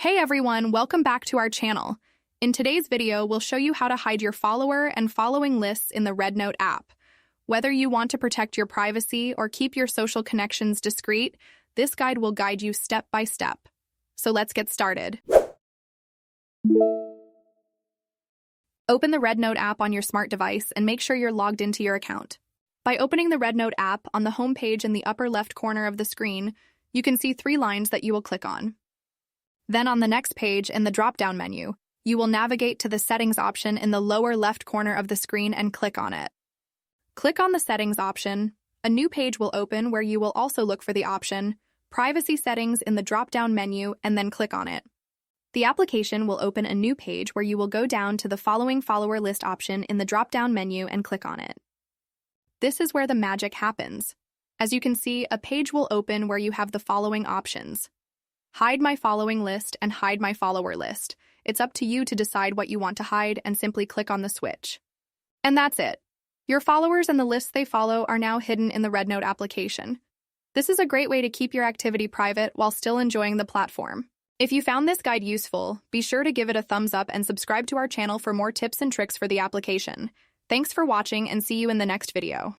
Hey everyone, welcome back to our channel. In today's video, we'll show you how to hide your follower and following lists in the RedNote app. Whether you want to protect your privacy or keep your social connections discreet, this guide will guide you step by step. So let's get started. Open the RedNote app on your smart device and make sure you're logged into your account. By opening the RedNote app, on the home page in the upper left corner of the screen, you can see 3 lines that you will click on. Then on the next page in the drop-down menu, you will navigate to the Settings option in the lower left corner of the screen and click on it. Click on the Settings option. A new page will open where you will also look for the option Privacy Settings in the drop-down menu and then click on it. The application will open a new page where you will go down to the following follower list option in the drop-down menu and click on it. This is where the magic happens. As you can see, a page will open where you have the following options: Hide my following list and hide my follower list. It's up to you to decide what you want to hide and simply click on the switch. And that's it. Your followers and the lists they follow are now hidden in the RedNote application. This is a great way to keep your activity private while still enjoying the platform. If you found this guide useful, be sure to give it a thumbs up and subscribe to our channel for more tips and tricks for the application. Thanks for watching and see you in the next video.